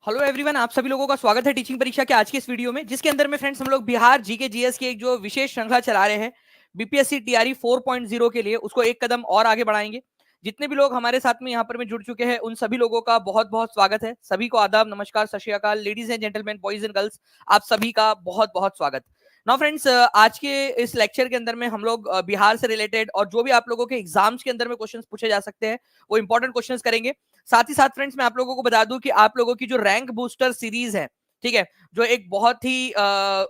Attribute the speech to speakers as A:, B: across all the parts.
A: Hello everyone, आप सभी लोगों का स्वागत है टीचिंग परीक्षा के आज के इस वीडियो में, जिसके अंदर में फ्रेंड्स हम लोग बिहार जीके जीएस की एक जो विशेष श्रृंखला चला रहे हैं बीपीएससी टीआरई 4.0 के लिए, उसको एक कदम और आगे बढ़ाएंगे। जितने भी लोग हमारे साथ में यहाँ पर में जुड़ चुके हैं उन सभी लोगों का बहुत बहुत स्वागत है। सभी को आदाब, नमस्कार, सत श्री अकाल, ladies and gentleman, boys and girls, आप सभी का बहुत बहुत स्वागत। नाउ फ्रेंड्स, आज के इस लेक्चर के अंदर में हम लोग बिहार से रिलेटेड और जो भी आप लोगों के एग्जाम्स के अंदर में क्वेश्चंस पूछे जा सकते हैं वो इंपॉर्टेंट क्वेश्चंस करेंगे। साथ ही साथ फ्रेंड्स मैं आप लोगों को बता दूं कि आप लोगों की जो रैंक बूस्टर सीरीज है, ठीक है, जो एक बहुत ही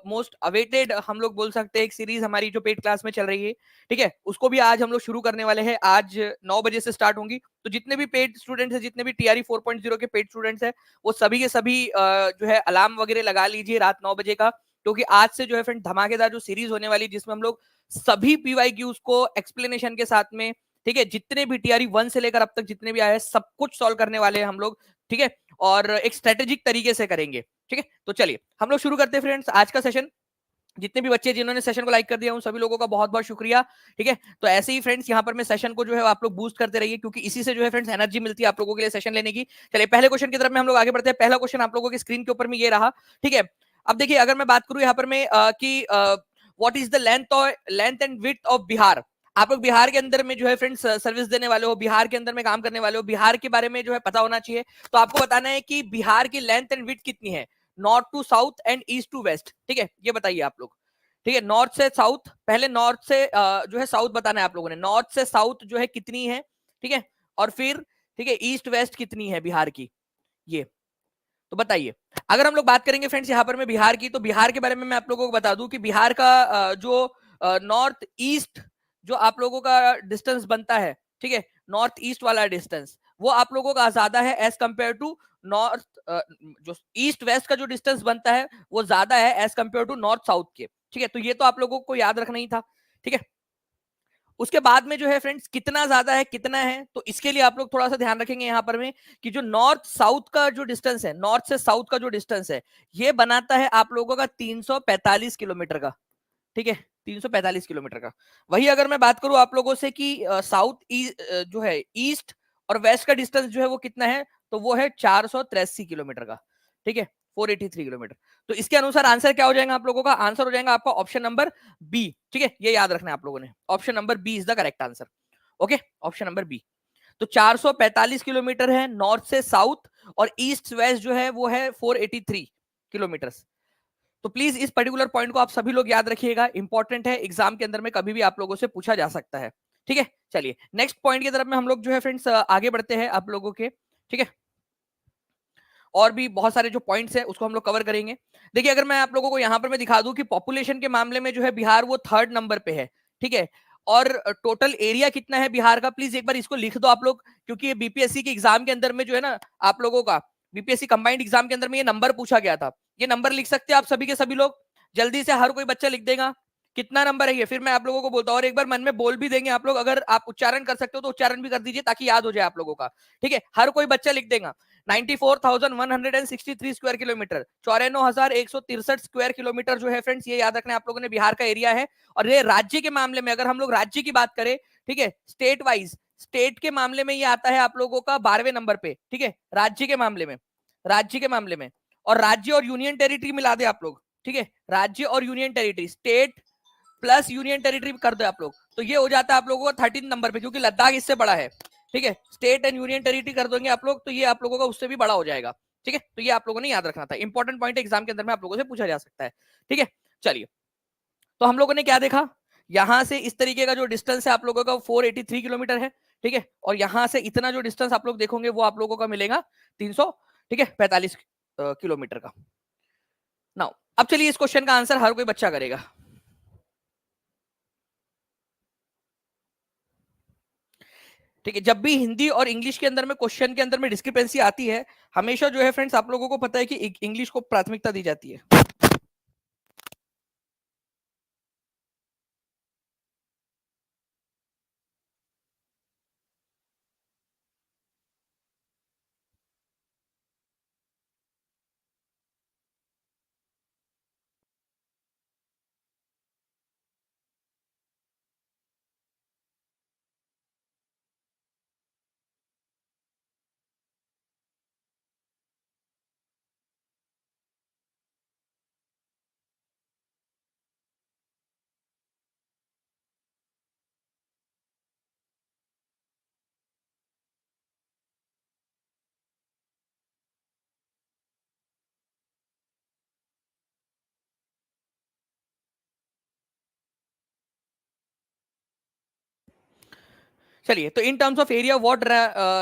A: मोस्ट अवेटेड हम लोग बोल सकते हैं एक सीरीज हमारी जो पेड क्लास में चल रही है, ठीक है, उसको भी आज हम लोग शुरू करने वाले हैं। आज 9 बजे से स्टार्ट होंगी। तो जितने भी पेड स्टूडेंट्स हैं, जितने भी टीआरई 4.0 के पेड स्टूडेंट्स हैं, वो सभी के सभी जो है अलार्म वगैरह लगा लीजिए रात 9 बजे का, क्योंकि आज से जो है फ्रेंड धमाकेदार जो सीरीज होने वाली, जिसमें हम लोग सभी पीवाईक्यूज को एक्सप्लेनेशन के साथ में, ठीक है, जितने भी टीआरई 1 से लेकर अब तक जितने भी आए हैं सब कुछ सॉल्व करने वाले हैं हम लोग, ठीक है, और एक स्ट्रेटेजिक तरीके से करेंगे। ठीक है, तो चलिए हम लोग शुरू करते हैं फ्रेंड्स आज का सेशन। जितने भी बच्चे जिन्होंने सेशन को लाइक कर दिया उन सभी लोगों का बहुत बहुत शुक्रिया। ठीक है, तो ऐसे ही फ्रेंड्स यहाँ पर मैं सेशन को जो है आप लोग बूस्ट करते रहिए, क्योंकि इसी से जो है फ्रेंड्स एनर्जी मिलती है आप लोगों के लिए सेशन लेने की। चलिए पहले क्वेश्चन की तरफ में हम लोग आगे बढ़ते हैं। पहला क्वेश्चन आप लोगों की स्क्रीन के ऊपर में ये रहा। ठीक है, अब देखिए अगर मैं बात करूं यहाँ पर मैं कि what is the length and width of Bihar. आप लोग बिहार के अंदर में जो है फ्रेंड्स सर्विस देने वाले हो, बिहार के अंदर में काम करने वाले हो, बिहार के बारे में जो है पता होना चाहिए। तो आपको बताना है कि बिहार की लेंथ एंड विड्थ कितनी है, north to south and east to west. ठीक है, ये बताइए आप लोग। ठीक है, नॉर्थ से साउथ, पहले नॉर्थ से जो है साउथ बताना है आप लोगों ने। नॉर्थ से साउथ जो है कितनी है, ठीक है, और फिर ठीक है ईस्ट वेस्ट कितनी है बिहार की, ये तो बताइए। अगर हम लोग बात करेंगे फ्रेंड्स यहाँ पर मैं बिहार की, तो बिहार के बारे में मैं आप लोगों को बता दूं कि बिहार का जो नॉर्थ ईस्ट जो आप लोगों का डिस्टेंस बनता है, ठीक है, नॉर्थ ईस्ट वाला डिस्टेंस वो आप लोगों का ज्यादा है एज कंपेयर टू नॉर्थ। जो ईस्ट वेस्ट का जो डिस्टेंस बनता है वो ज्यादा है as compare to north south के। ठीक है, तो ये तो आप लोगों को याद रखना ही था। ठीक है, उसके बाद में जो है फ्रेंड्स कितना ज्यादा है कितना है, तो इसके लिए आप लोग थोड़ा सा ध्यान रखेंगे यहाँ पर में कि जो नॉर्थ साउथ का जो डिस्टेंस है, नॉर्थ से साउथ का जो डिस्टेंस है, ये बनाता है आप लोगों का 345 किलोमीटर का। ठीक है, 345 किलोमीटर का। वही अगर मैं बात करूं आप लोगों से कि साउथ जो है ईस्ट और वेस्ट का डिस्टेंस जो है वो कितना है, तो वो है 483 किलोमीटर का। ठीक है, 483 किलोमीटर। तो इसके अनुसार आंसर क्या हो जाएगा आप लोगों का, आंसर हो जाएगा आपका ऑप्शन नंबर बी। ठीक है, ये याद रखना है आप लोगों ने, option number B is the correct answer. Okay, option number B. तो 445 किलोमीटर है नॉर्थ से साउथ, और ईस्ट वेस्ट जो है वो है 483 किलोमीटर। तो प्लीज इस पर्टिकुलर पॉइंट को आप सभी लोग याद रखिएगा, इंपॉर्टेंट है, एग्जाम के अंदर में कभी भी आप लोगों से पूछा जा सकता है। ठीक है, चलिए नेक्स्ट पॉइंट की तरफ में हम लोग जो है फ्रेंड्स आगे बढ़ते हैं आप लोगों के। ठीक है, और भी बहुत सारे जो पॉइंट्स हैं उसको हम लोग कवर करेंगे। देखिए अगर मैं आप लोगों को यहाँ पर मैं दिखा दूं कि पॉपुलेशन के मामले में जो है बिहार वो 3rd नंबर पे है। ठीक है, और टोटल एरिया कितना है बिहार का, प्लीज एक बार इसको लिख दो आप लोग, क्योंकि ये बीपीएससी के एग्जाम के अंदर में जो है ना आप लोगों का, बीपीएससी कंबाइंड एग्जाम के अंदर में ये नंबर पूछा गया था। ये नंबर लिख सकते हैं आप सभी के सभी लोग, जल्दी से हर कोई बच्चा लिख देगा कितना नंबर है ये, फिर मैं आप लोगों को बोलता हूँ, और एक बार मन में बोल भी देंगे आप लोग, अगर आप उच्चारण कर सकते हो तो उच्चारण भी कर दीजिए ताकि याद हो जाए आप लोगों का। ठीक है, हर कोई बच्चा लिख देगा 94,163 स्क्वायर किलोमीटर, 94,163 स्क्वायर किलोमीटर जो है फ्रेंड्स, ये याद रखना आप लोगों ने, बिहार का एरिया है। और ये राज्य के मामले में अगर हम लोग राज्य की बात करें, ठीक है, स्टेट वाइज, स्टेट के मामले में ये आता है आप लोगों का 12वें नंबर पे। ठीक है, राज्य के मामले में, राज्य के मामले में, और राज्य और यूनियन टेरिटरी मिला दे आप लोग। ठीक है, राज्य और union territory, state plus union territory कर दो आप लोग, तो ये हो जाता है आप लोगों का 13 नंबर पे, क्योंकि लद्दाख इससे बड़ा है। ठीक है, स्टेट एंड यूनियन टेरिटरी कर दोगे आप लोग तो ये आप लोगों का उससे भी बड़ा हो जाएगा। ठीक है, तो ये आप लोगों ने याद रखना था, इंपॉर्टेंट पॉइंट एग्जाम के अंदर में आप लोगों से पूछा जा सकता है। ठीक है, चलिए, तो हम लोगों ने क्या देखा, यहां से इस तरीके का जो डिस्टेंस है आप लोगों का 483 किलोमीटर है। ठीक है, और यहां से इतना जो डिस्टेंस आप लोग देखोगे वो आप लोगों का मिलेगा 300, ठीक है, 45 किलोमीटर का। नाउ अब चलिए इस क्वेश्चन का आंसर हर कोई बच्चा करेगा। ठीक है, जब भी हिंदी और इंग्लिश के अंदर में क्वेश्चन के अंदर में डिस्क्रिपेंसी आती है, हमेशा जो है फ्रेंड्स आप लोगों को पता है कि इंग्लिश को प्राथमिकता दी जाती है। चलिए, तो in terms of area what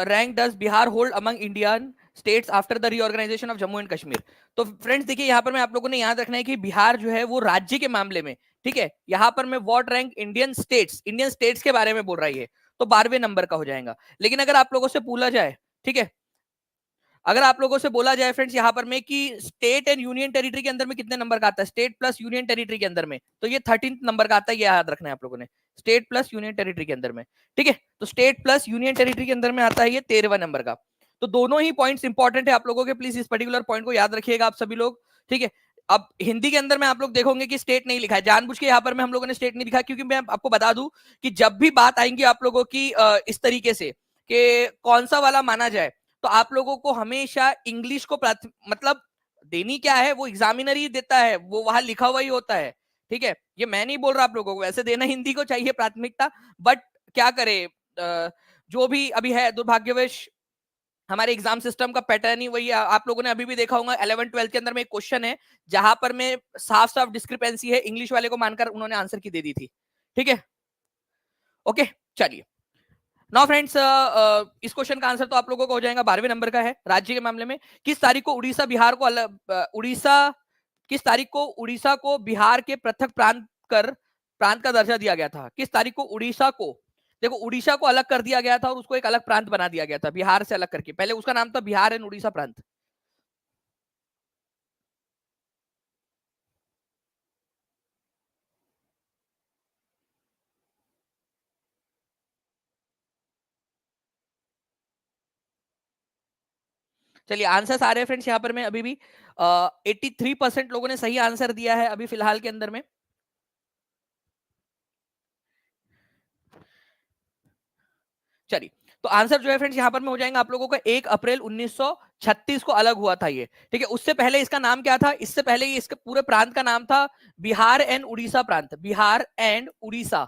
A: rank does Bihar hold among Indian states after the reorganisation of Jammu and Kashmir. तो फ्रेंड्स देखिए, यहाँ पर मैं आप लोगों ने याद रखना है कि बिहार जो है वो राज्य के मामले में, ठीक है, यहाँ पर मैं व्हाट रैंक इंडियन स्टेट्स के बारे में बोल रही है, तो 12वें नंबर का हो जाएगा। लेकिन अगर आप लोगों से पूछा जाए, ठीक है, अगर आप लोगों से बोला जाए फ्रेंड्स यहाँ पर में कि स्टेट एंड यूनियन टेरिटरी के अंदर में कितने नंबर का आता है, स्टेट प्लस यूनियन टेरिटरी के अंदर में, तो ये 13 नंबर का आता है, ये याद रखना है आप लोगों ने, स्टेट प्लस यूनियन टेरिटरी के अंदर में। ठीक है, तो स्टेट प्लस यूनियन टेरिटरी के अंदर में आता है ये 13वां नंबर का। तो दोनों ही पॉइंट्स इंपॉर्टेंट है आप लोगों के, प्लीज इस पर्टिकुलर पॉइंट को याद रखिएगा आप सभी लोग। ठीक है, अब हिंदी के अंदर में आप लोग देखोगे कि स्टेट नहीं लिखा है, जानबूझ के यहाँ पर में हम लोगों ने स्टेट नहीं लिखा, क्योंकि मैं आपको बता दूं कि जब भी बात आएंगी आप लोगों की इस तरीके से कि कौन सा वाला माना जाए, तो आप लोगों को हमेशा इंग्लिश को मतलब देनी क्या है, वो एग्जामिनर ही देता है, वो वहां लिखा हुआ ही होता है। ठीक है, ये मैं नहीं बोल रहा आप लोगों को, वैसे देना हिंदी को चाहिए प्राथमिकता, बट क्या करे, जो भी अभी है दुर्भाग्यवश हमारे एग्जाम सिस्टम का पैटर्न ही वही है। आप लोगों ने अभी भी देखा होगा 11 12 के अंदर में एक क्वेश्चन है जहां पर में साफ साफ डिस्क्रिपेंसी है, इंग्लिश वाले को मानकर उन्होंने आंसर की दे दी थी। ठीक है, ओके, चलिए नाउ फ्रेंड्स, इस क्वेश्चन का आंसर तो आप लोगों को हो जाएगा, 12वें नंबर का है। राज्य के मामले में किस तारीख को उड़ीसा बिहार को उड़ीसा किस तारीख को उड़ीसा को बिहार के पृथक प्रांत का दर्जा दिया गया था? किस तारीख को उड़ीसा को, देखो उड़ीसा को अलग कर दिया गया था और उसको एक अलग प्रांत बना दिया गया था बिहार से अलग करके, पहले उसका नाम था बिहार एंड उड़ीसा प्रांत। चलिए आंसर्स आ रहे हैं फ्रेंड्स यहाँ पर, मैं अभी भी 83% लोगों ने सही आंसर दिया है अभी फिलहाल के अंदर में। चलिए, तो आंसर जो है फ्रेंड्स यहाँ पर में हो जाएगा आप लोगों का 1 अप्रैल 1936 को अलग हुआ था ये। ठीक है, उससे पहले इसका नाम क्या था, इससे पहले ये इसके पूरे प्रांत का नाम था बिहार एंड उड़ीसा प्रांत, बिहार एंड उड़ीसा।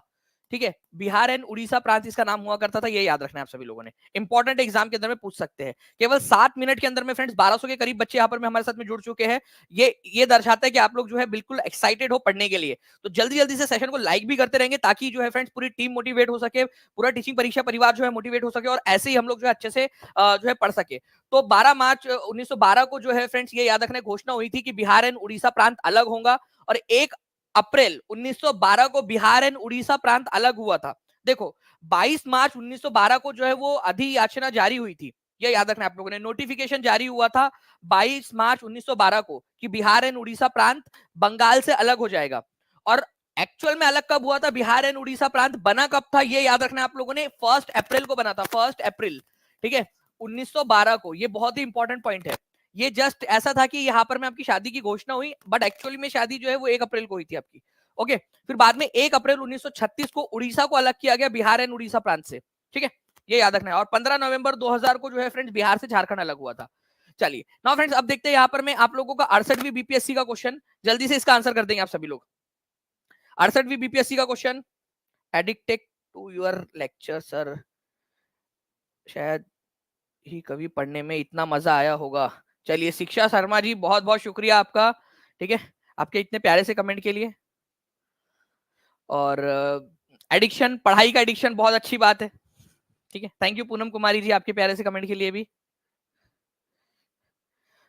A: ठीक है, बिहार एंड उड़ीसा प्रांत इसका नाम हुआ करता था, ये याद रखना है आप सभी लोगों ने, इंपॉर्टेंट एग्जाम के अंदर में पूछ सकते हैं। केवल 7 मिनट के अंदर में फ्रेंड्स 1200 के करीब बच्चे यहाँ पर में हमारे साथ में जुड़ चुके हैं। ये दर्शाता है कि आप लोग जो है बिल्कुल एक्साइटेड हो पढ़ने के लिए। तो जल्दी जल्दी से सेशन को लाइक भी करते रहेंगे ताकि जो है फ्रेंड्स पूरी टीम मोटिवेट हो सके, पूरा टीचिंग परीक्षा परिवार जो है मोटिवेट हो सके और ऐसे ही हम लोग जो है अच्छे से जो है पढ़ सके। तो 12 मार्च 1912 को जो है फ्रेंड्स ये याद रखने घोषणा हुई थी कि बिहार एंड उड़ीसा प्रांत अलग होगा, और 1 अप्रैल 1912 को बिहार एंड उड़ीसा प्रांत अलग हुआ था। देखो 22 मार्च 1912 को जो है वो अधियाचना जारी हुई थी, ये याद रखना आप लोगों ने, नोटिफिकेशन जारी हुआ था 22 मार्च 1912 को कि बिहार एंड उड़ीसा प्रांत बंगाल से अलग हो जाएगा। और एक्चुअल में अलग कब हुआ था, बिहार एंड उड़ीसा प्रांत बना कब था, ये याद रखना आप लोगों ने, 1 अप्रैल को बना था, 1 अप्रैल। ठीक है, 1912 को, ये बहुत ही इंपॉर्टेंट पॉइंट है। ये जस्ट ऐसा था कि यहाँ पर में आपकी शादी की घोषणा हुई, बट एक्चुअली में शादी जो है वो 1 अप्रैल को हुई थी आपकी। ओके, फिर बाद में 1 अप्रैल 1936 को उड़ीसा को अलग किया गया बिहार एंड उड़ीसा प्रांत से। ठीक है, ये याद रखना है। और 15 नवंबर 2000 को जो है फ्रेंड्स बिहार से झारखंड अलग हुआ था। चलिए नाउ फ्रेंड्स, अब देखते हैं यहाँ पर मैं आप लोगों का 68वीं बीपीएससी का क्वेश्चन, जल्दी से इसका आंसर कर देंगे आप सभी लोग। 68वीं बीपीएससी का question, addicted to your lecture sir, शायद ही कभी पढ़ने में इतना मजा आया होगा। चलिए शिक्षा शर्मा जी, बहुत बहुत शुक्रिया आपका, ठीक है, आपके इतने प्यारे से कमेंट के लिए। और एडिक्शन, पढ़ाई का एडिक्शन बहुत अच्छी बात है, ठीक है, थैंक यू पूनम कुमारी जी आपके प्यारे से कमेंट के लिए भी,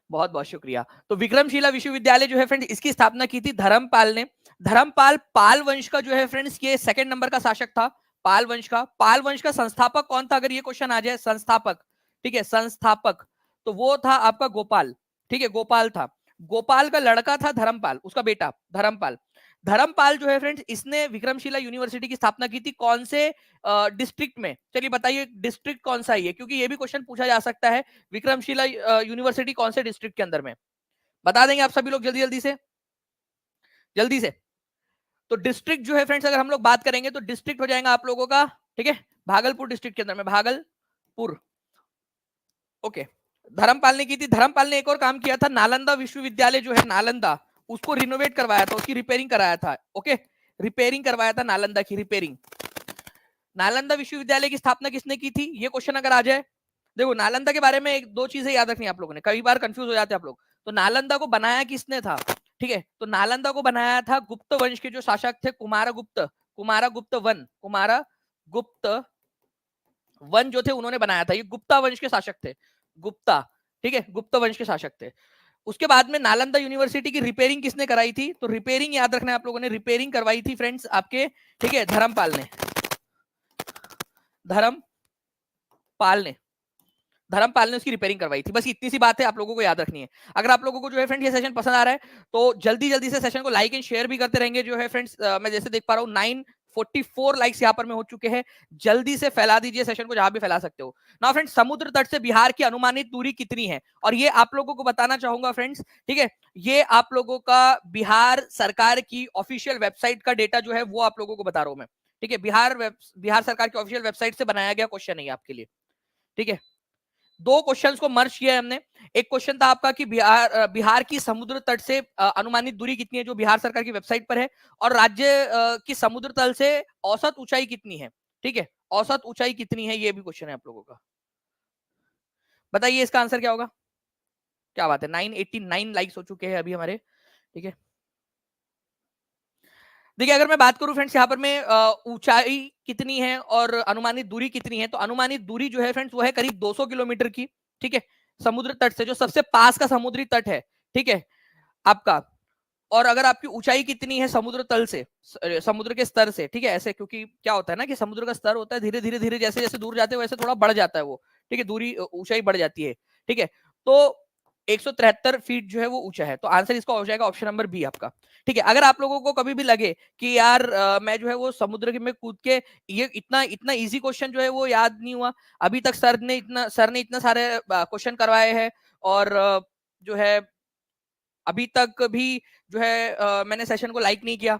A: बहुत बहुत शुक्रिया। तो विक्रमशिला विश्वविद्यालय जो है फ्रेंड्स, इसकी स्थापना की थी धर्मपाल ने। धर्मपाल पाल वंश का जो है फ्रेंड्स ये 2nd नंबर का शासक था, पाल वंश का। पाल वंश का संस्थापक कौन था, अगर ये क्वेश्चन आ जाए, संस्थापक, ठीक है, संस्थापक, तो वो था आपका गोपाल। ठीक है, गोपाल था, गोपाल का लड़का था धर्मपाल, उसका बेटा धर्मपाल। धर्मपाल जो है फ्रेंड्स, इसने विक्रमशिला यूनिवर्सिटी की स्थापना की थी कौन से डिस्ट्रिक्ट में, चलिए बताइए डिस्ट्रिक्ट कौन सा है, क्योंकि ये भी क्वेश्चन पूछा जा सकता है, विक्रमशिला यूनिवर्सिटी कौन से डिस्ट्रिक्ट के अंदर में, बता देंगे आप सभी लोग जल्दी जल्दी से, जल्दी से। तो डिस्ट्रिक्ट जो है फ्रेंड्स अगर हम लोग बात करेंगे तो डिस्ट्रिक्ट हो जाएगा आप लोगों का, ठीक है, भागलपुर डिस्ट्रिक्ट के अंदर में, भागलपुर। ओके, धर्मपाल ने की थी। धर्मपाल ने एक और काम किया था, नालंदा विश्वविद्यालय जो है, नालंदा, उसको रिनोवेट करवाया था, उसकी रिपेयरिंग कराया था। ओके, रिपेयरिंग करवाया था नालंदा की, रिपेयरिंग। नालंदा विश्वविद्यालय की स्थापना किसने की थी, ये क्वेश्चन अगर आ जाए, देखो नालंदा के बारे में एक दो चीजें याद रखनी है आप लोगों ने, कई बार कंफ्यूज हो जाते हैं आप लोग। तो नालंदा को बनाया किसने था, ठीक है, तो नालंदा को बनाया था गुप्त वंश के जो शासक थे, कुमारगुप्त, कुमारगुप्त वन, कुमारगुप्त वन जो थे उन्होंने बनाया था, ये गुप्ता वंश के शासक थे, गुप्ता, ठीक है, गुप्ता वंश के शासक थे। उसके बाद में नालंदा यूनिवर्सिटी की रिपेयरिंग किसने कराई थी? तो रिपेयरिंग याद रखना है आप लोगों ने, रिपेयरिंग करवाई थी फ्रेंड्स आपके, ठीक है, धर्मपाल ने, धर्मपाल ने, धर्मपाल ने उसकी रिपेयरिंग करवाई थी। बस इतनी सी बात है, आप लोगों को याद रखनी है। अगर आप लोगों को जो है फ्रेंड्स ये सेशन पसंद आ रहा है तो जल्दी जल्दी से सेशन को लाइक एंड शेयर भी करते रहेंगे। जो है फ्रेंड्स मैं जैसे देख पा रहा हूँ 944 लाइक्स यहाँ पर में हो चुके हैं। जल्दी से फैला दीजिए सेशन को जहां भी फैला सकते हो ना फ्रेंड्स। समुद्र तट से बिहार की अनुमानित दूरी कितनी है? और ये आप लोगों को बताना चाहूंगा फ्रेंड्स, ठीक है, ये आप लोगों का बिहार सरकार की ऑफिशियल वेबसाइट का डेटा जो है वो आप लोगों को बता रहा हूं मैं, ठीक है। बिहार सरकार की ऑफिशियल वेबसाइट से बनाया गया क्वेश्चन है आपके लिए, ठीक है। दो क्वेश्चंस को मर्ज किया है हमने। एक क्वेश्चन था आपका कि बिहार की समुद्र तट से अनुमानित दूरी कितनी है, जो बिहार सरकार की वेबसाइट पर है, और राज्य की समुद्र तल से औसत ऊंचाई कितनी है, ठीक है, औसत ऊंचाई कितनी है, ये भी क्वेश्चन है आप लोगों का। बताइए इसका आंसर क्या होगा? क्या बात है, 989 लाइक्स हो चुके हैं अभी हमारे, ठीक है। देखिए अगर मैं बात करूं फ्रेंड्स यहाँ पर मैं ऊंचाई कितनी है और अनुमानित दूरी कितनी है, तो अनुमानित दूरी जो है फ्रेंड्स वो है करीब 200 किलोमीटर की, ठीक है, समुद्र तट से, जो सबसे पास का समुद्री तट है, ठीक है आपका। और अगर आपकी ऊंचाई कितनी है समुद्र तल से, समुद्र के स्तर से, ठीक है, ऐसे, क्योंकि क्या होता है ना कि समुद्र का स्तर होता है धीरे धीरे धीरे, जैसे जैसे दूर जाते हैं वैसे थोड़ा बढ़ जाता है वो, ठीक है, दूरी ऊंचाई बढ़ जाती है, ठीक है। तो 173 फीट जो है वो ऊंचा है, तो आंसर इसका हो जाएगा ऑप्शन नंबर बी आपका, ठीक है। अगर आप लोगों को कभी भी लगे कि यार मैं जो है वो समुद्र में कूद के, ये इतना इतना इजी क्वेश्चन जो है वो याद नहीं हुआ अभी तक, सर ने इतना सारे क्वेश्चन करवाए हैं, और जो है अभी तक भी जो है मैंने सेशन को लाइक नहीं किया,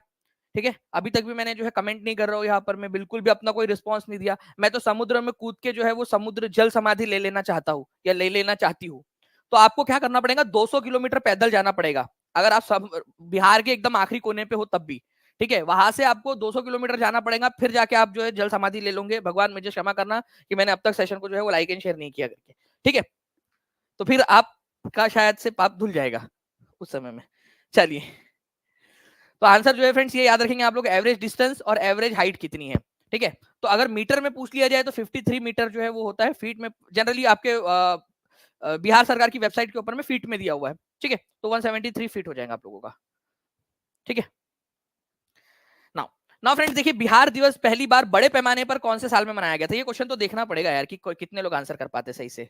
A: ठीक है, अभी तक भी मैंने जो है कमेंट नहीं कर रहा हूँ यहाँ पर, मैं बिल्कुल भी अपना कोई रिस्पांस नहीं दिया। मैं तो समुद्र में कूद के जो है वो समुद्र जल समाधि ले लेना चाहता हूँ या ले लेना चाहती हूँ। तो आपको क्या करना पड़ेगा, 200 किलोमीटर पैदल जाना पड़ेगा, अगर आप सब बिहार के एकदम आखिरी कोने पे हो तब भी, ठीक है, वहां से आपको 200 किलोमीटर जाना पड़ेगा, फिर जाके आप जो है जल समाधि ले लोगे। भगवान मुझे क्षमा करना कि मैंने अब तक सेशन को जो है वो लाइक एंड शेयर नहीं किया करके, ठीक है। तो फिर आपका शायद से पाप धुल जाएगा उस समय में। चलिए, तो आंसर जो है फ्रेंड्स ये याद रखेंगे आप लोग, एवरेज डिस्टेंस और एवरेज हाइट कितनी है, ठीक है। तो अगर मीटर में पूछ लिया जाए तो 53 मीटर जो है वो होता है, फीट में जनरली आपके बिहार सरकार की वेबसाइट के ऊपर में फीट में दिया हुआ है, ठीक है। तो 173 फीट हो जाएगा आप लोगों का, ठीक है। नाउ नाउ फ्रेंड्स देखिए, बिहार दिवस पहली बार बड़े पैमाने पर कौन से साल में मनाया गया था? ये क्वेश्चन तो देखना पड़ेगा यार कि कितने लोग आंसर कर पाते सही से।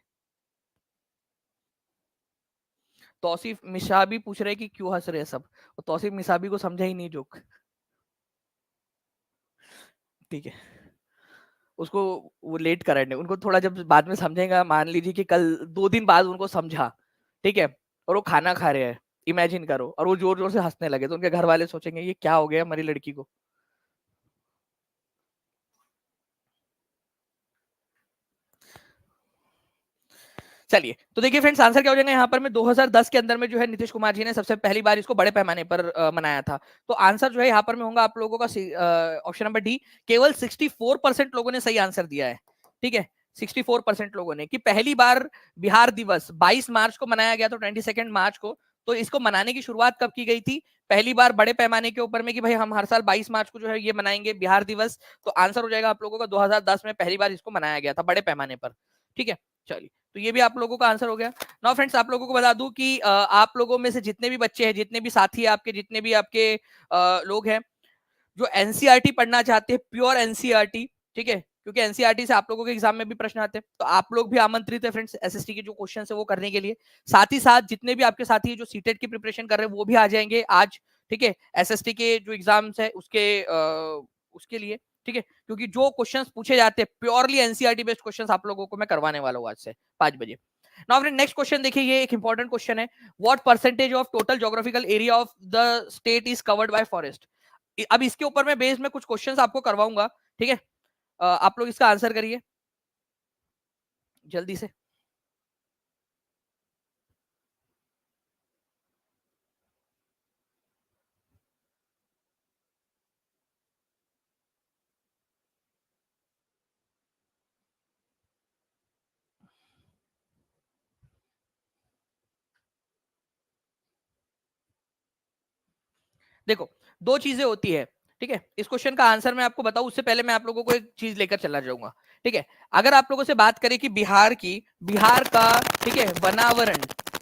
A: तौसीफ मिसाबी पूछ रहे कि क्यों हंस रहे हैं सब, और तौसीफ मिसाबी को समझा ही नहीं जोक, ठीक है, उसको वो लेट करने, उनको थोड़ा जब बाद में समझेगा, मान लीजिए कि कल 2 दिन बाद उनको समझा, ठीक है, और वो खाना खा रहे हैं, इमेजिन करो, और वो जोर जोर से हंसने लगे, तो उनके घर वाले सोचेंगे ये क्या हो गया हमारी लड़की को। चलिए, तो देखिए फ्रेंड्स आंसर क्या हो जाएगा यहाँ पर में, 2010 के अंदर में जो है नीतीश कुमार जी ने सबसे पहली बार इसको बड़े पैमाने पर मनाया था। तो आंसर जो है यहाँ पर में होगा आप लोगों का ऑप्शन नंबर डी। केवल 64% लोगों ने सही आंसर दिया है, ठीक है, 64% लोगों ने, कि पहली बार बिहार दिवस 22 मार्च को मनाया गया, तो 22 मार्च को। तो इसको मनाने की शुरुआत कब की गई थी पहली बार बड़े पैमाने के ऊपर में, कि भाई हम हर साल 22 मार्च को जो है ये मनाएंगे बिहार दिवस। तो आंसर हो जाएगा आप लोगों का 2010 में पहली बार इसको मनाया गया था बड़े पैमाने पर, ठीक है। चलिए, तो ये भी आप लोगों का आंसर हो गया। नाउ फ्रेंड्स आप लोगों को बता दूं कि आप लोगों में से जितने भी बच्चे हैं, जितने भी साथी हैं आपके, जितने भी आपके लोग हैं जो एनसीईआरटी पढ़ना चाहते हैं, प्योर एनसीईआरटी, ठीक है, क्योंकि एनसीईआरटी से आप लोगों के एग्जाम में भी प्रश्न आते हैं, तो आप लोग भी आमंत्रित है फ्रेंड्स एसएसटी के जो क्वेश्चन है वो करने के लिए। साथ ही साथ जितने भी आपके साथी है जो सीटेट की प्रिपरेशन कर रहे हैं वो भी आ जाएंगे आज, ठीक है, एसएसटी के जो एग्जाम्स है उसके लिए, ठीक है, क्योंकि जो क्वेश्चंस पूछे जाते हैं प्योरली एनसीईआरटी बेस्ड क्वेश्चंस आप लोगों को मैं करवाने वाला हूँ आज से 5 बजे। नाउ फ्रेंड नेक्स्ट क्वेश्चन देखिए, ये एक इंपॉर्टेंट क्वेश्चन है। What percentage of total geographical area of the state is covered by forest? अब इसके ऊपर मैं बेस में कुछ क्वेश्चंस आपको करवाऊंगा, ठीक है, आप लोग इसका आंसर करिए जल्दी से। देखो, दो चीजें होती है, ठीक है, इस क्वेश्चन का आंसर मैं आपको बताऊं उससे पहले मैं आप लोगों को एक चीज लेकर चला जाऊंगा, ठीक है। अगर आप लोगों से बात करें कि बिहार का, ठीक है, वनावरण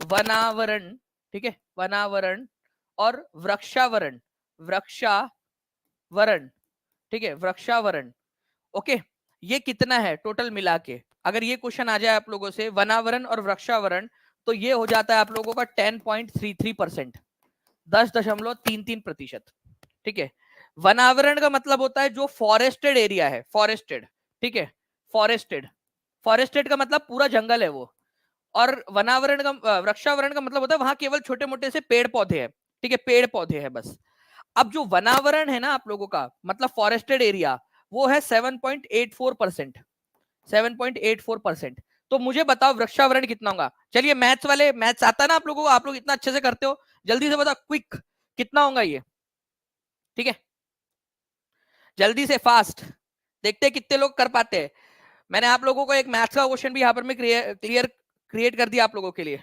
A: वनावरण ठीक है, वनावरण और वृक्षावरण, ठीक है, वृक्षावरण, ओके, ये कितना है टोटल मिला के? अगर ये क्वेश्चन आ जाए आप लोगों से वनावरण और वृक्षावरण, तो ये हो जाता है आप लोगों का 10.33%, 10.33%। ठीक है। वनावरण का मतलब होता है जो फॉरेस्टेड एरिया है, फॉरेस्टेड, ठीक है, फॉरेस्टेड, फॉरेस्टेड का मतलब पूरा जंगल है वो। और वनावरण का, वृक्षावरण का मतलब होता है वहां केवल छोटे मोटे से पेड़ पौधे हैं, ठीक है, पेड़ पौधे हैं बस। अब जो वनावरण है ना आप लोगों का, मतलब फॉरेस्टेड एरिया, वो है 7.84%, 7.84%। तो मुझे बताओ वृक्षावरण कितना होगा? चलिए मैथ्स वाले, मैथ्स आता है ना आप लोगों को, आप लोग इतना अच्छे से करते हो, जल्दी से बताओ क्विक, कितना होगा ये? ठीक है, जल्दी से फास्ट, देखते हैं कितने लोग कर पाते हैं। मैंने आप लोगों को एक मैथ्स का क्वेश्चन भी यहाँ पर मैं क्रिएट कर दिया आप लोगों के लिए।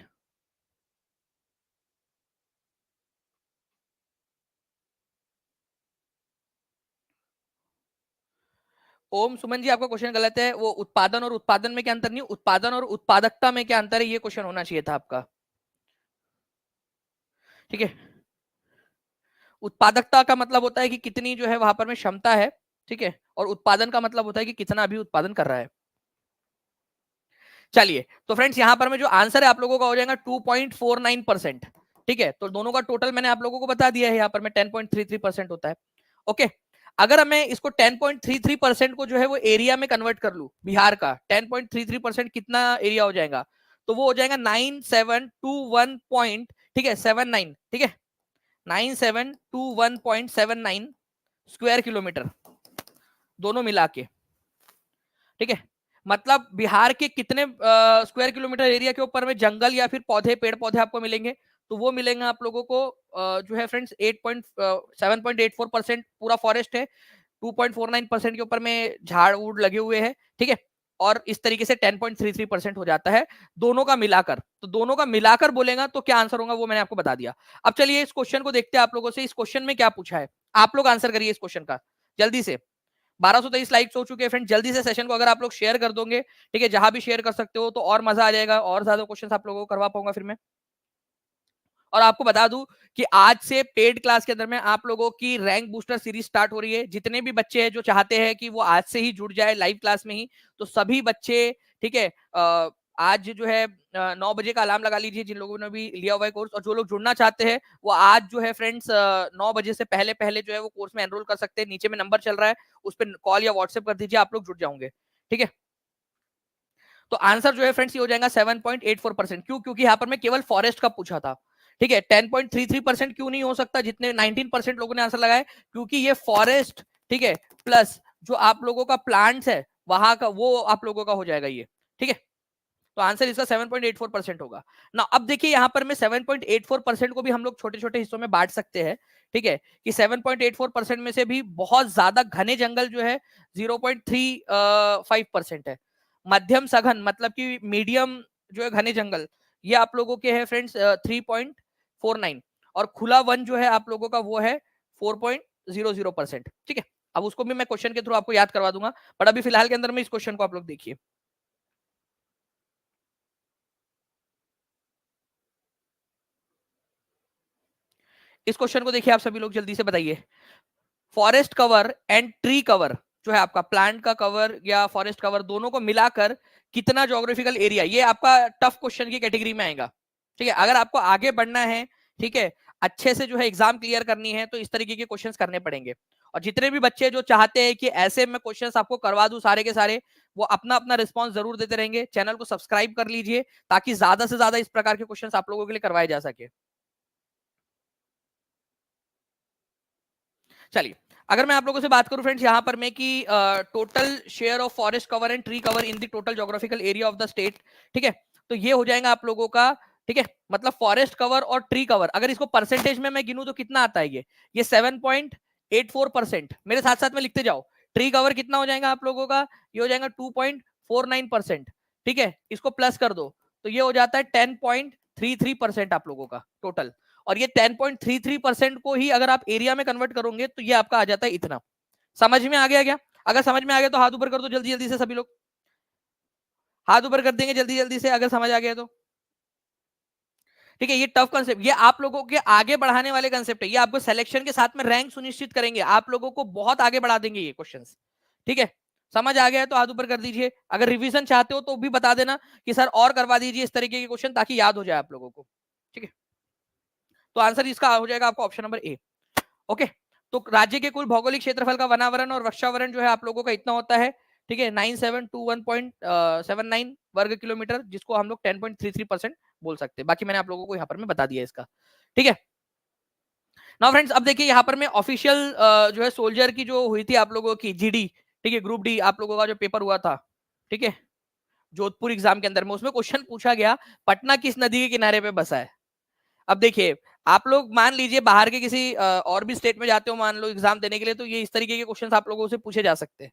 A: ओम सुमन जी, आपका क्वेश्चन गलत है। वो उत्पादन और उत्पादन में क्या अंतर नहीं, उत्पादन और उत्पादकता में क्या अंतर है, ये क्वेश्चन होना चाहिए था आपका। ठीक है, उत्पादकता का मतलब होता है कि कितनी जो है वहां पर में क्षमता है, ठीक है, और उत्पादन का मतलब होता है कि कितना अभी उत्पादन कर रहा है। चलिए, तो फ्रेंड्स यहां पर में जो आंसर है आप लोगों का हो जाएगा 2.49%। ठीक है, तो दोनों का टोटल मैंने आप लोगों को बता दिया है, यहाँ पर में 10.33% होता है। ओके, अगर मैं इसको 10.33% को जो है वो एरिया में कन्वर्ट कर लूं, बिहार का 10.33% कितना एरिया हो जाएगा? तो वो हो जाएगा 9721 पॉइंट, ठीक है, 79, ठीक है, 9721.79 स्क्वायर किलोमीटर, दोनों मिला के। ठीक है, मतलब बिहार के कितने स्क्वायर किलोमीटर एरिया के ऊपर में जंगल या फिर पौधे, पेड़ पौधे आपको मिलेंगे? तो वो मिलेंगे आप लोगों को जो है फ्रेंड्स 7.84% पूरा फॉरेस्ट है, 2.49% के ऊपर में झाड़ वुड लगे हुए हैं, ठीक है, और इस तरीके से 10.33% हो जाता है दोनों का मिलाकर। तो दोनों का मिलाकर बोलेगा तो क्या आंसर होगा वो मैंने आपको बता दिया। अब चलिए इस क्वेश्चन को देखते हैं आप लोगों से, इस क्वेश्चन में क्या पूछा है, आप लोग आंसर करिए इस क्वेश्चन का जल्दी से। 1223 लाइक्स हो चुके हैं फ्रेंड, जल्दी से सेशन को अगर आप लोग शेयर कर दोगे, ठीक है, जहां भी शेयर कर सकते हो तो और मजा आ जाएगा, और ज्यादा क्वेश्चन आप लोगों को करवा पाऊंगा फिर मैं। और आपको बता दूं कि आज से पेड क्लास के अंदर में आप लोगों की रैंक बूस्टर सीरीज स्टार्ट हो रही है। जितने भी बच्चे हैं जो चाहते हैं कि वो आज से ही जुड़ जाए लाइव क्लास में ही, तो सभी बच्चे, ठीक है, आज जो है 9 बजे का अलार्म लगा लीजिए जिन लोगों ने भी लिया हुआ है कोर्स, और जो लोग जुड़ना चाहते हैं वो आज जो है फ्रेंड्स 9 बजे से पहले पहले जो है वो कोर्स में एनरोल कर सकते हैं। नीचे में नंबर चल रहा है, उस पर कॉल या व्हाट्सएप कर दीजिए, आप लोग जुड़ जाओगे। ठीक है, तो आंसर जो है फ्रेंड्स ये हो जाएगा 7.84%। क्यों? क्योंकि यहाँ पर मैं केवल फॉरेस्ट का पूछा था। ठीक है, 10.33% क्यों नहीं हो सकता जितने 19% लोगों ने आंसर लगाए? क्योंकि ये फॉरेस्ट, ठीक है, प्लस जो आप लोगों का प्लांट्स है वहां का, वो आप लोगों का हो जाएगा ये। ठीक है, तो आंसर इसका 7.84% होगा ना। अब देखिए यहाँ पर मैं 7.84% को भी हम लोग छोटे छोटे हिस्सों में बांट सकते हैं। ठीक है, कि 7.84% में से भी बहुत ज्यादा घने जंगल जो है 0.35% है। मध्यम सघन मतलब कि मीडियम जो है घने जंगल, ये आप लोगों के है फ्रेंड्स 3.49, और खुला वन जो है आप लोगों का वो है 4.00%। ठीक है, अब उसको भी मैं क्वेश्चन के थ्रू आपको याद करवा दूंगा, बट अभी फिलहाल के अंदर में इस क्वेश्चन को आप लोग देखिए। इस क्वेश्चन को देखिए आप सभी लोग जल्दी से बताइए। Forest cover and tree cover जो है आपका, प्लांट का कवर या फॉरेस्ट कवर, दोनों को मिलाकर कितना ज्योग्राफिकल एरिया, ये आपका टफ क्वेश्चन की कैटेगरी में आएगा। ठीक है, अगर आपको आगे बढ़ना है, ठीक है, अच्छे से जो है एग्जाम क्लियर करनी है, तो इस तरीके के क्वेश्चंस करने पड़ेंगे। और जितने भी बच्चे जो चाहते हैं कि ऐसे में क्वेश्चंस आपको करवा दूं सारे के सारे, वो अपना अपना रिस्पांस जरूर देते रहेंगे। चैनल को सब्सक्राइब कर लीजिए ताकि ज्यादा से ज्यादा इस प्रकार के क्वेश्चंस आप लोगों के लिए करवाए जा सके। चलिए, अगर मैं आप लोगों से बात करूं फ्रेंड्स यहाँ पर मैं कि total share of forest cover and tree cover in the total geographical area of the state, ठीक है, तो ये हो जाएगा आप लोगों का, ठीक है, मतलब फॉरेस्ट कवर और ट्री कवर अगर इसको परसेंटेज में मैं गिनूं तो कितना आता है ये 7.84%। मेरे साथ साथ में लिखते जाओ। ट्री कवर कितना हो जाएगा आप लोगों का? ये हो जाएगा 2.49%। ठीक है, इसको प्लस कर दो तो ये हो जाता है 10.33% आप लोगों का टोटल। और ये 10.33% को ही अगर आप एरिया में कन्वर्ट करोगे तो ये आपका आ जाता है इतना। समझ में आ गया क्या? अगर समझ में आ गया तो हाथ ऊपर कर दो जल्दी जल्दी से सभी लोग। हाथ ऊपर कर देंगे जल्दी जल्दी से अगर समझ आ गया तो। ठीक है, ये टफ कंसेप्ट, ये आप लोगों के आगे बढ़ाने वाले कंसेप्ट है, ये आपको सिलेक्शन के साथ में रैंक सुनिश्चित करेंगे, आप लोगों को बहुत आगे बढ़ा देंगे ये क्वेश्चंस। ठीक है, समझ आ गया है तो हाथ ऊपर कर दीजिए। अगर रिवीजन चाहते हो तो भी बता देना कि सर और करवा दीजिए इस तरीके के क्वेश्चन, ताकि याद हो जाए आप लोगों को। ठीक है, तो आंसर इसका हो जाएगा आपको ऑप्शन नंबर ए। ओके, तो राज्य के कुल भौगोलिक क्षेत्रफल का वनावरण और वृक्षावरण जो है आप लोगों का इतना होता है। ठीक है, 9721.79 वर्ग किलोमीटर, जिसको हम लोग 10.33% बोल सकते हैं। बाकी मैंने आप लोगों को यहाँ पर मैं बता दिया इसका। ठीक है, नाउ फ्रेंड्स अब देखिए यहाँ पर मैं ऑफिशियल जो है सोल्जर की जो हुई थी आप लोगों की जीडी, ठीक है, ग्रुप डी आप लोगों का जो पेपर हुआ था, ठीक है, जोधपुर एग्जाम के अंदर में, उसमें क्वेश्चन पूछा गया पटना किस नदी के किनारे पे बसा है। अब देखिए, आप लोग मान लीजिए बाहर के किसी और भी स्टेट में जाते हो मान लो एग्जाम देने के लिए, तो ये इस तरीके के क्वेश्चंस आप लोगों से पूछे जा सकते हैं।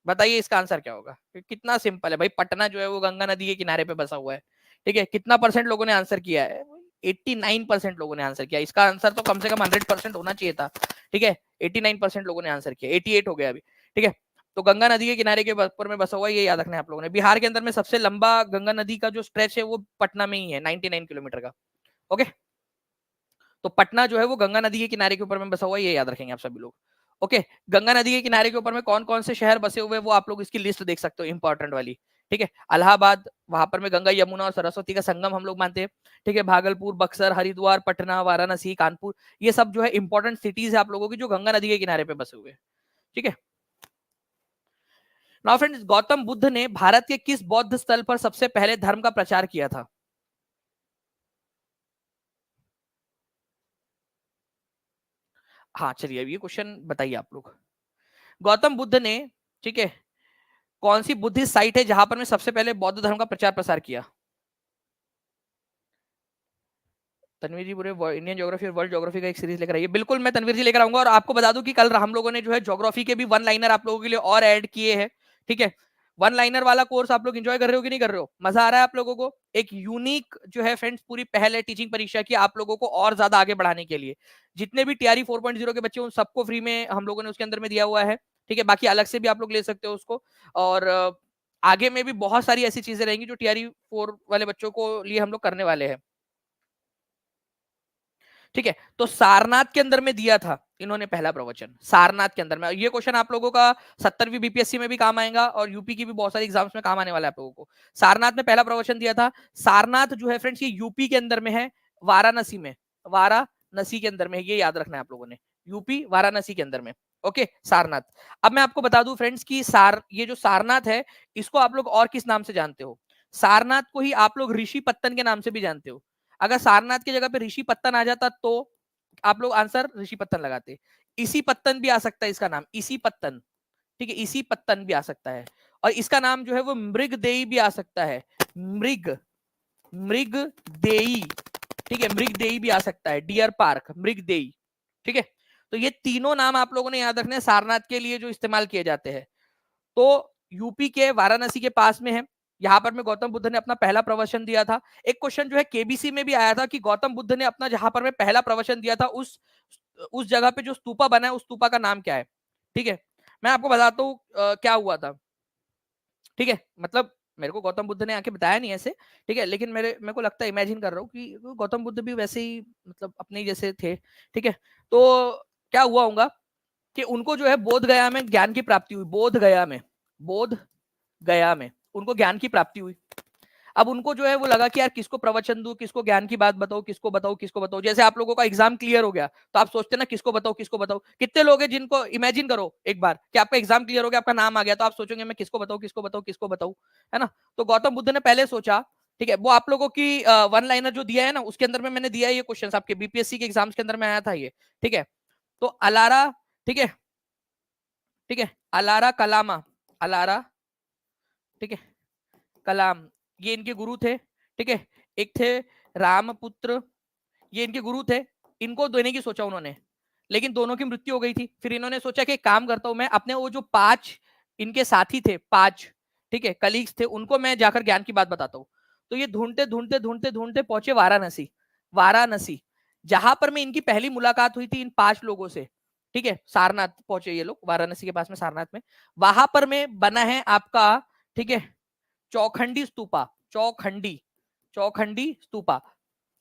A: बताइए इसका आंसर क्या होगा। कितना सिंपल है भाई, पटना जो है वो गंगा नदी के किनारे पे बसा हुआ है। ठीक है, कितना परसेंट लोगों ने आंसर किया है, 89% लोगों ने आंसर किया। इसका आंसर तो कम से कम 100% होना चाहिए था। ठीक है, 89% लोगों ने आंसर किया, 88 हो गया अभी। ठीक है, तो गंगा नदी के किनारे के ऊपर में बसा हुआ है, ये याद रखना है आप लोगों ने। बिहार के अंदर में सबसे लंबा गंगा नदी का जो स्ट्रेच है वो पटना में ही है, 99 किलोमीटर का। ओके, तो पटना जो है वो गंगा नदी के किनारे के ऊपर में बसा हुआ है, ये याद रखेंगे आप सभी लोग। ओके, गंगा नदी के किनारे के ऊपर में कौन कौन से शहर बसे हुए हैं वो आप लोग इसकी लिस्ट देख सकते हो, इंपॉर्टेंट वाली। ठीक है, इलाहाबाद, वहां पर में गंगा यमुना और सरस्वती का संगम हम लोग मानते हैं। ठीक है, भागलपुर, बक्सर, हरिद्वार, पटना, वाराणसी, कानपुर, ये सब जो है इंपॉर्टेंट सिटीज है आप लोगों की जो गंगा नदी के किनारे पे बसे हुए हैं। ठीक है, नाउ फ्रेंड्स, गौतम बुद्ध ने भारत के किस बौद्ध स्थल पर सबसे पहले धर्म का प्रचार किया था। हाँ चलिए, अब ये क्वेश्चन बताइए आप लोग। गौतम बुद्ध ने, ठीक है, कौन सी बुद्धिस्ट साइट है जहां पर मैं सबसे पहले बौद्ध धर्म का प्रचार प्रसार किया। तनवीर जी पूरे इंडियन ज्योग्राफी और वर्ल्ड ज्योग्राफी का एक सीरीज लेकर आइए। बिल्कुल मैं तनवीर जी लेकर आऊंगा, और आपको बता दूं कि कल हम लोगों ने जो है ज्योग्राफी के भी वन लाइनर आप लोगों के लिए और ऐड किए हैं। ठीक है, वन लाइनर वाला कोर्स आप लोग एंजॉय कर रहे हो कि नहीं कर रहे हो, मजा आ रहा है आप लोगों को। एक यूनिक जो है फ्रेंड्स पूरी पहले टीचिंग परीक्षा की आप लोगों को और ज्यादा आगे बढ़ाने के लिए। जितने भी टीआरई 4.0 के बच्चे उन सबको फ्री में हम लोगों ने उसके अंदर में दिया हुआ है। ठीक है, बाकी अलग से भी आप लोग ले सकते हो उसको। और आगे में भी बहुत सारी ऐसी चीजें रहेंगी जो टीआरई 4 वाले बच्चों को लिए हम लोग करने वाले हैं। ठीक है, तो सारनाथ के अंदर में दिया था इन्होंने पहला प्रवचन, सारनाथ के अंदर में। ये क्वेश्चन आप लोगों का 70वीं बीपीएससी में भी काम आएगा और यूपी की भी बहुत सारी एग्जाम्स में काम आने वाला है आप लोगों को। सारनाथ में पहला प्रवचन दिया था। सारनाथ जो है फ्रेंड्स ये यूपी के अंदर में है, वाराणसी में, वाराणसी के अंदर में है, ये याद रखना है आप लोगों ने, यूपी वाराणसी के अंदर में। ओके, सारनाथ। अब मैं आपको बता दूं फ्रेंड्स की ये जो सारनाथ है, इसको आप लोग और किस नाम से जानते हो। सारनाथ को ही आप लोग ऋषि पत्तन के नाम से भी जानते हो। अगर सारनाथ की जगह पे ऋषि पत्तन आ जाता तो आप लोग आंसर ऋषि पत्तन लगाते। इसी पत्तन भी आ सकता है इसका नाम, इसी पत्तन। ठीक है, इसी पत्तन भी आ सकता है, और इसका नाम जो है वो मृगदेई भी आ सकता है। मृग मृगदेई। ठीक है, मृगदेई भी आ सकता है, डियर पार्क, मृगदेई। ठीक है, तो ये तीनों नाम आप लोगों ने याद रखने सारनाथ के लिए जो इस्तेमाल किए जाते हैं। तो यूपी के वाराणसी के पास में है, यहां पर में गौतम बुद्ध ने अपना पहला प्रवचन दिया था। एक क्वेश्चन जो है केबीसी में भी आया था कि गौतम बुद्ध ने अपना जहां पर में पहला प्रवचन दिया था उस जगह पे जो स्तूपा बना है उस स्तूपा का नाम क्या है। ठीक है, मैं आपको बताता हूँ क्या हुआ था। ठीक है, मतलब मेरे को गौतम बुद्ध ने आके बताया नहीं ऐसे। ठीक है, लेकिन मेरे को लगता है, इमेजिन कर रहा हूँ कि गौतम बुद्ध भी वैसे ही मतलब अपने ही जैसे थे। ठीक है, तो क्या हुआ होगा कि उनको जो है बोध गया में ज्ञान की प्राप्ति हुई, बोध गया में उनको ज्ञान की प्राप्ति हुई। अब उनको जो है वो लगा कि यार किसको प्रवचन दूं, किसको ज्ञान की बात बताओ, किसको बताओ, किसको बताओ। जैसे आप लोगों का एग्जाम क्लियर हो गया तो आप सोचते ना किसको बताओ, किसको बताओ। कितने लोग हैं जिनको, इमेजिन करो एक बार कि आपका एग्जाम क्लियर हो गया, आपका नाम आ गया, तो आप सोचेंगे मैं किसको बताऊं, किसको बताऊं, किसको बताऊं, है ना। तो गौतम बुद्ध ने पहले सोचा। ठीक है, वो आप लोगों की वन लाइनर जो दिया है ना उसके अंदर में मैंने दिया है ये क्वेश्चन, आपके बीपीएससी के एग्जाम्स के अंदर में आया था ये। ठीक है, तो अलारा, ठीक है, ठीक है, अलारा कलामा, अलारा, ठीक है, कलाम, ये इनके गुरु थे। ठीक है, एक थे रामपुत्र, ये इनके गुरु थे। इनको देने की सोचा उन्होंने, लेकिन दोनों की मृत्यु हो गई थी। फिर इन्होंने सोचा कि काम करता हूं मैं अपने वो जो 5 इनके साथी थे, 5, ठीक है, कलीग्स थे, उनको मैं जाकर ज्ञान की बात बताता हूँ। तो ये ढूंढते ढूंढते ढूंढते ढूंढते पहुंचे वाराणसी। वाराणसी जहां पर में इनकी पहली मुलाकात हुई थी इन 5 लोगों से। ठीक है, सारनाथ पहुंचे ये लोग, वाराणसी के पास में सारनाथ में। वहां पर में बना है आपका, ठीक है, चौखंडी स्तूपा, चौखंडी स्तूपा।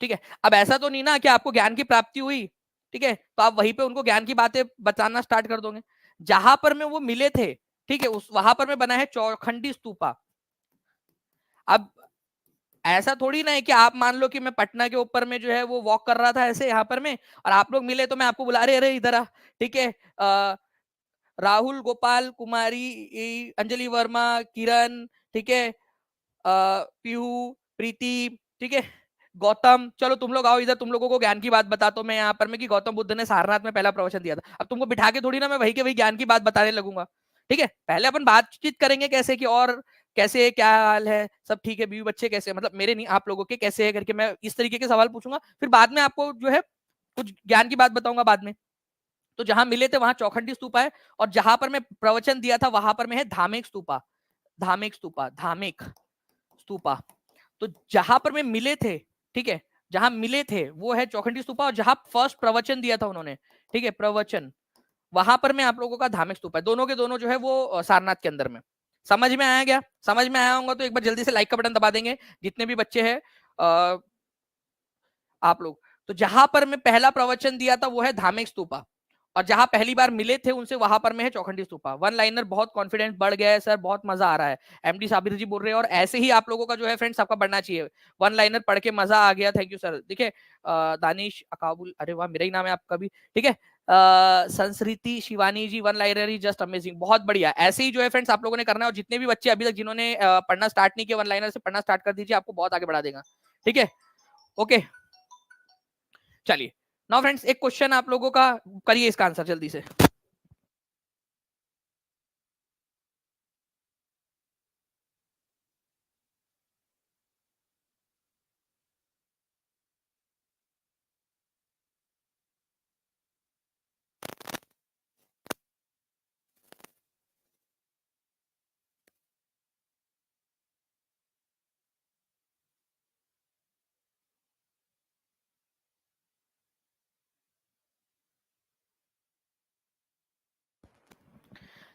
A: ठीक है, अब ऐसा तो नहीं ना कि आपको ज्ञान की प्राप्ति हुई, ठीक है, तो आप वहीं पे उनको ज्ञान की बातें बताना स्टार्ट कर दोगे। जहां पर में वो मिले थे, ठीक है, उस वहां पर में बना है चौखंडी स्तूपा। अब ऐसा थोड़ी ना है कि आप मान लो कि मैं पटना के ऊपर में जो है वो वॉक कर रहा था ऐसे यहाँ पर में, और आप लोग मिले तो मैं आपको बुला रहे अरे इधर आ, ठीक है, राहुल, गोपाल, कुमारी, अंजलि वर्मा, किरण, ठीक है, पीहू, प्रीति, ठीक है, गौतम, चलो तुम लोग आओ इधर, तुम लोगों को ज्ञान की बात बताता हूं मैं यहाँ पर में कि गौतम बुद्ध ने सारनाथ में पहला प्रवचन दिया था। अब तुमको बिठा के थोड़ी ना मैं वही के वही ज्ञान की बात बताने लगूंगा। ठीक है, पहले अपन बातचीत करेंगे कैसे कि और कैसे, क्या हाल है, सब ठीक है, बीवी बच्चे कैसे, मतलब मेरे नहीं आप लोगों के कैसे है करके मैं इस तरीके के सवाल पूछूंगा, फिर बाद में आपको जो है कुछ ज्ञान की बात बताऊंगा बाद में। तो जहां मिले थे वहां चौखंडी स्तूपा है, और जहां पर मैं प्रवचन दिया था वहां पर में है धामेक स्तूपा, धामेक स्तूपा। तो जहां पर में मिले थे, ठीक है, जहां मिले थे वो है चौखंडी स्तूपा, और जहां फर्स्ट प्रवचन दिया था उन्होंने, ठीक है, प्रवचन, वहां पर में आप लोगों का धार्मिक स्तूप है। दोनों के दोनों जो है वो सारनाथ के अंदर में। समझ में आया क्या? समझ में आया होगा तो एक बार जल्दी से लाइक का बटन दबा देंगे जितने भी बच्चे हैं आप लोग। तो जहां पर मैं पहला प्रवचन दिया था वो है धार्मिक स्तूपा, और जहां पहली बार मिले थे उनसे वहां पर में है चौखंडी स्तूपा। वन लाइनर बहुत कॉन्फिडेंस बढ़ गया है सर, बहुत मजा आ रहा है। एमडी साबिर जी बोल रहे हैं, और ऐसे ही आप लोगों का जो है फ्रेंड्स आपका बढ़ना चाहिए। वन लाइनर पढ़ के मजा आ गया, थैंक यू सर। देखिए दानिश अकाबुल, अरे वाह मेरा ही नाम है आपका भी, ठीक है। संस्कृति शिवानी जी, वन लाइनर जस्ट अमेजिंग, बहुत बढ़िया। ऐसे ही जो है फ्रेंड्स आप लोगों ने करना है, और जितने भी बच्चे अभी तक जिन्होंने पढ़ना स्टार्ट नहीं किया वन लाइनर से पढ़ना स्टार्ट कर दीजिए, आपको बहुत आगे बढ़ा देगा। ठीक है, ओके चलिए। नाउ फ्रेंड्स एक क्वेश्चन आप लोगों का, करिए इसका आंसर जल्दी से।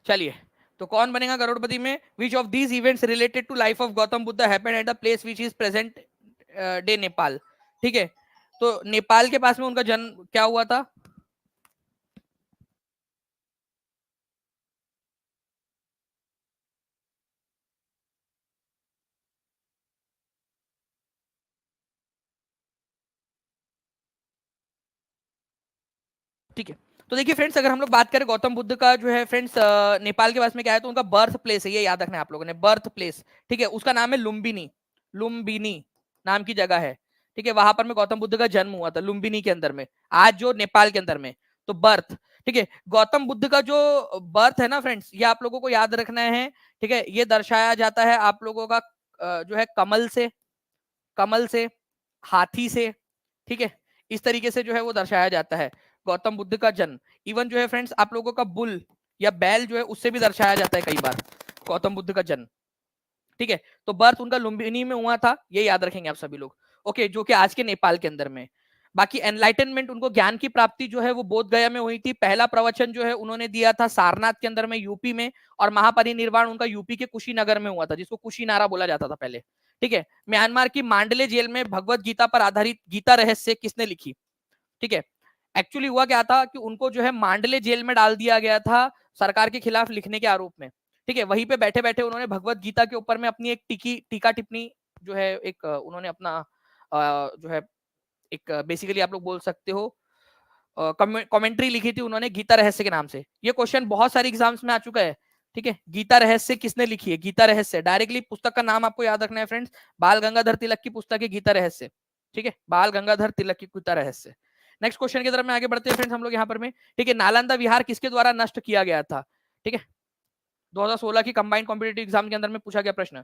A: चलिए, तो कौन बनेगा करोड़पति में? Which of these events related to life of Gautam Buddha happened at the place which is present day Nepal? ठीक है, तो नेपाल के पास में उनका जन्म क्या हुआ था? ठीक है, तो देखिए फ्रेंड्स अगर हम लोग बात करें गौतम बुद्ध का जो है फ्रेंड्स नेपाल के पास में क्या है, तो उनका बर्थ प्लेस है, ये याद रखना है आप लोगों ने, बर्थ प्लेस। ठीक है, उसका नाम है लुम्बिनी, लुम्बिनी नाम की जगह है। ठीक है, वहां पर में गौतम बुद्ध का जन्म हुआ था, लुम्बिनी के अंदर में, आज जो नेपाल के अंदर में। तो बर्थ, ठीक है, गौतम बुद्ध का जो बर्थ है ना फ्रेंड्स, ये आप लोगों को याद रखना है। ठीक है, ये दर्शाया जाता है आप लोगों का जो है कमल से, कमल से, हाथी से, ठीक है, इस तरीके से जो है वो दर्शाया जाता है गौतम बुद्ध का जन्म। इवन जो है फ्रेंड्स आप लोगों का बुल या बैल जो है उससे भी दर्शाया जाता है कई बार गौतम बुद्ध का जन्म। ठीक है, तो बर्थ उनका लुम्बिनी में हुआ था, ये याद रखेंगे आप सभी लोग। ओके, जो कि आज के नेपाल के अंदर में। बाकी एनलाइटनमेंट, उनको ज्ञान की प्राप्ति जो है वो बोध गया में हुई थी। पहला प्रवचन जो है उन्होंने दिया था सारनाथ के अंदर में, यूपी में, और महापरिनिर्वाण उनका यूपी के कुशीनगर में हुआ था, जिसको कुशीनारा बोला जाता था पहले। ठीक है, म्यांमार की मांडले जेल में भगवत गीता पर आधारित गीता रहस्य किसने लिखी? ठीक है, एक्चुअली हुआ क्या था कि उनको जो है मांडले जेल में डाल दिया गया था सरकार के खिलाफ लिखने के आरोप में। ठीक है, वहीं पे बैठे बैठे उन्होंने भगवत गीता के ऊपर में अपनी एक टीका टिप्पणी जो है एक उन्होंने अपना जो है एक बेसिकली आप लोग बोल सकते हो कमेंट्री लिखी थी उन्होंने गीता रहस्य के नाम से। ये क्वेश्चन बहुत सारे एग्जाम्स में आ चुका है। ठीक है, गीता रहस्य किसने लिखी है? गीता रहस्य, डायरेक्टली पुस्तक का नाम आपको याद रखना है फ्रेंड्स, बाल गंगाधर तिलक की पुस्तक है गीता रहस्य। ठीक है, बाल गंगाधर तिलक की गीता रहस्य। नेक्स्ट क्वेश्चन की तरफ में आगे बढ़ते हैं फ्रेंड्स हम लोग यहाँ पर में। ठीक है, नालंदा विहार किसके द्वारा नष्ट किया गया था? ठीक है, 2016 की कंबाइंड कॉम्पिटेटिव एग्जाम के अंदर में पूछा गया प्रश्न।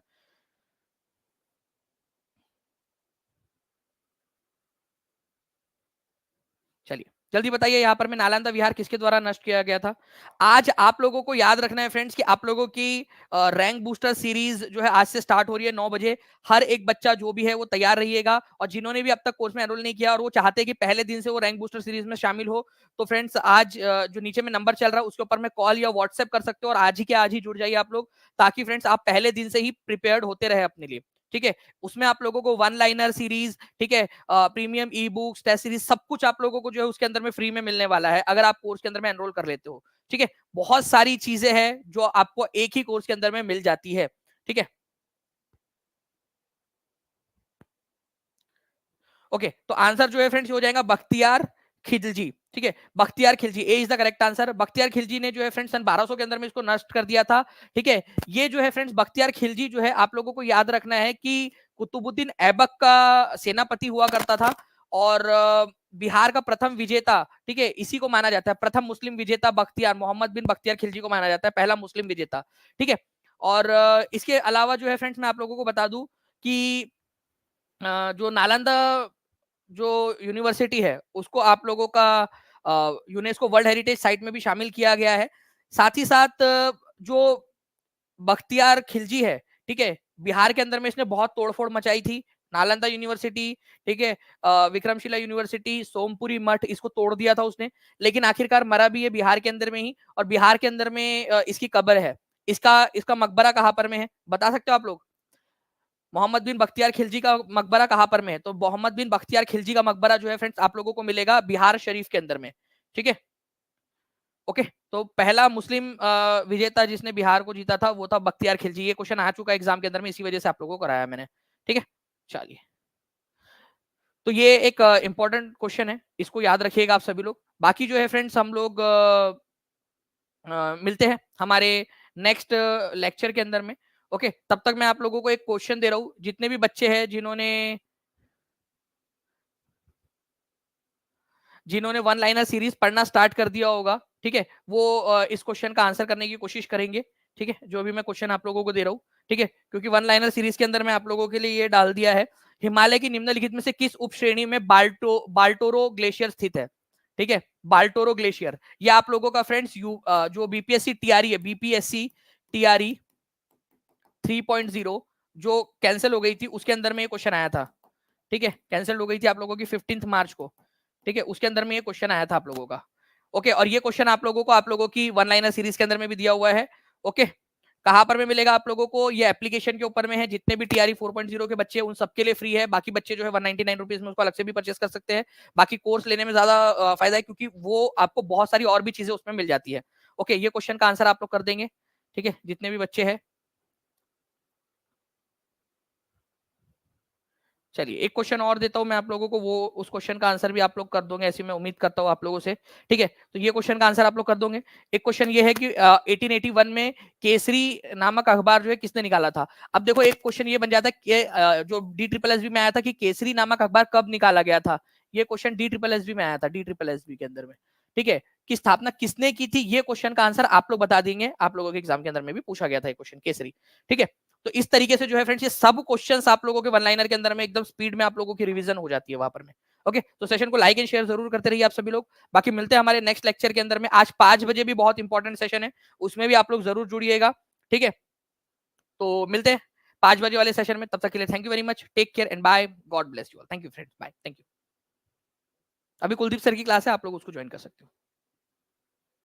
A: चलिए, जल्दी बताइए यहाँ पर में नालंदा विहार किसके द्वारा नष्ट किया गया था? आज आप लोगों को याद रखना है फ्रेंड्स कि आप लोगों की रैंक बूस्टर सीरीज जो है आज से स्टार्ट हो रही है 9 बजे। हर एक बच्चा जो भी है वो तैयार रहिएगा, और जिन्होंने भी अब तक कोर्स में एनरोल नहीं किया और वो चाहते हैं कि पहले दिन से वो रैंक बूस्टर सीरीज में शामिल हो, तो फ्रेंड्स आज जो नीचे में नंबर चल रहा है उसके ऊपर में कॉल या व्हाट्सएप कर सकते हो, और आज ही के आज ही जुड़ जाइए आप लोग, ताकि फ्रेंड्स आप पहले दिन से ही प्रिपेयर्ड होते रहे अपने लिए। ठीक है, उसमें आप लोगों को वन लाइनर सीरीज, ठीक है, premium e books, test series, सब कुछ आप लोगों को जो है उसके अंदर में फ्री में मिलने वाला है अगर आप कोर्स के अंदर में एनरोल कर लेते हो। ठीक है, बहुत सारी चीजें हैं जो आपको एक ही कोर्स के अंदर में मिल जाती है। ठीक है, ओके, तो आंसर जो है फ्रेंड्स हो जाएगा बख्तियार खिलजी। ठीक है, Bakhtiyar Khilji, A is the correct answer. Bakhtiyar Khilji ने जो है फ्रेंड्स सन 1200 के अंदर में इसको नष्ट कर दिया था। ठीक है, ये जो है फ्रेंड्स बख्तियार खिलजी जो है आप लोगों को याद रखना है कि कुतुबुद्दीन ऐबक का सेनापति हुआ करता था, और बिहार का प्रथम विजेता, ठीक है, इसी को माना जाता है प्रथम मुस्लिम विजेता, बख्तियार मोहम्मद बिन बख्तियार खिलजी को माना जाता है पहला मुस्लिम विजेता। ठीक है, और इसके अलावा जो है फ्रेंड्स मैं आप लोगों को बता दूं कि जो नालंदा जो यूनिवर्सिटी है उसको आप लोगों का यूनेस्को वर्ल्ड हेरिटेज साइट में भी शामिल किया गया है। साथ ही साथ जो बख्तियार खिलजी है, ठीक है, बिहार के अंदर में इसने बहुत तोड़फोड़ मचाई थी। नालंदा यूनिवर्सिटी, ठीक है, विक्रमशिला यूनिवर्सिटी, सोमपुरी मठ, इसको तोड़ दिया था उसने, लेकिन आखिरकार मरा भी है बिहार के अंदर में ही, और बिहार के अंदर में इसकी कब्र है। इसका इसका मकबरा कहाँ पर में है बता सकते हो आप लोग? मोहम्मद बिन बख्तियार खिलजी का मकबरा कहाँ पर में है? तो मोहम्मद बिन बख्तियार खिलजी का मकबरा जो है फ्रेंड्स आप लोगों को मिलेगा बिहार शरीफ के अंदर में। ठीक है, ओके, तो पहला मुस्लिम विजेता जिसने बिहार को जीता था वो था बख्तियार खिलजी। ये क्वेश्चन आ चुका है एग्जाम के अंदर में, इसी वजह से आप लोगों को कराया मैंने। ठीक है, चलिए, तो ये एक इंपॉर्टेंट क्वेश्चन है, इसको याद रखिएगा आप सभी लोग। बाकी जो है फ्रेंड्स हम लोग मिलते हैं हमारे नेक्स्ट लेक्चर के अंदर में। ओके, तब तक मैं आप लोगों को एक क्वेश्चन दे रहा हूं, जितने भी बच्चे हैं जिन्होंने जिन्होंने वन लाइनर सीरीज पढ़ना स्टार्ट कर दिया होगा, ठीक है, वो इस क्वेश्चन का आंसर करने की कोशिश करेंगे। ठीक है, जो भी मैं क्वेश्चन आप लोगों को दे रहा हूँ, ठीक है, क्योंकि वन लाइनर सीरीज के अंदर मैं आप लोगों के लिए ये डाल दिया है, हिमालय की निम्नलिखित में से किस उप श्रेणी में बाल्टोरो ग्लेशियर स्थित है? ठीक है, बाल्टोरो ग्लेशियर, ये आप लोगों का फ्रेंड्स जो बीपीएससी टीआरई है, बीपीएससी टीआरई 3.0 जो कैंसिल हो गई थी उसके अंदर में ये क्वेश्चन आया था। ठीक है, कैंसिल हो गई थी आप लोगों की 15 मार्च को। ठीक है, उसके अंदर में ये क्वेश्चन आया था आप लोगों का। ओके, और ये क्वेश्चन आप लोगों को आप लोगों की वन लाइनर सीरीज के अंदर में भी दिया हुआ है। ओके, कहां पर में मिलेगा आप लोगों को? ये एप्लीकेशन के ऊपर में है, जितने भी टीआरई 4.0 के बच्चे उन सबके लिए फ्री है, बाकी बच्चे जो है 199 रुपीज में उसको अलग से भी परचेस कर सकते हैं। बाकी कोर्स लेने में ज्यादा फायदा है, क्योंकि वो आपको बहुत सारी और भी चीजें उसमें मिल जाती है। ओके, ये क्वेश्चन का आंसर आप लोग कर देंगे, ठीक है, जितने भी बच्चे हैं। चलिए, एक क्वेश्चन और देता हूं मैं आप लोगों को, वो उस क्वेश्चन का आंसर भी आप लोग कर दोगे ऐसी मैं उम्मीद करता हूं आप लोगों से। ठीक है, तो ये क्वेश्चन का आंसर आप लोग कर दोगे। एक क्वेश्चन ये है कि 1881 में केसरी नामक अखबार जो है किसने निकाला था? अब देखो, एक क्वेश्चन ये बन जाता है कि जो डी ट्रिपल एस बी में आया था कि केसरी नामक अखबार कब निकाला गया था। ये question D triple S B में आया था, डी ट्रिपल एस बी के अंदर में। ठीक है, की स्थापना किसने की थी, ये क्वेश्चन का आंसर आप लोग बता देंगे, आप लोगों के एग्जाम के अंदर में भी पूछा गया था ये क्वेश्चन केसरी। ठीक है, तो इस तरीके से जो है फ्रेंड्स ये सब क्वेश्चंस आप लोगों के वन लाइनर के अंदर में एकदम स्पीड में आप लोगों की रिवीजन हो जाती है वहां पर में। ओके, तो सेशन को लाइक एंड शेयर जरूर करते रहिए आप सभी लोग। बाकी मिलते हैं हमारे नेक्स्ट लेक्चर के अंदर में। आज 5 बजे भी बहुत इंपॉर्टेंट सेशन है, उसमें भी आप लोग जरूर जुड़िएगा। ठीक है, तो मिलते हैं 5 बजे वाले सेशन में। तब तक के लिए thank you very much, take care and bye, God bless you all. Thank you friends, bye, thank you. अभी कुलदीप सर की क्लास है, आप लोग उसको ज्वाइन कर सकते हो।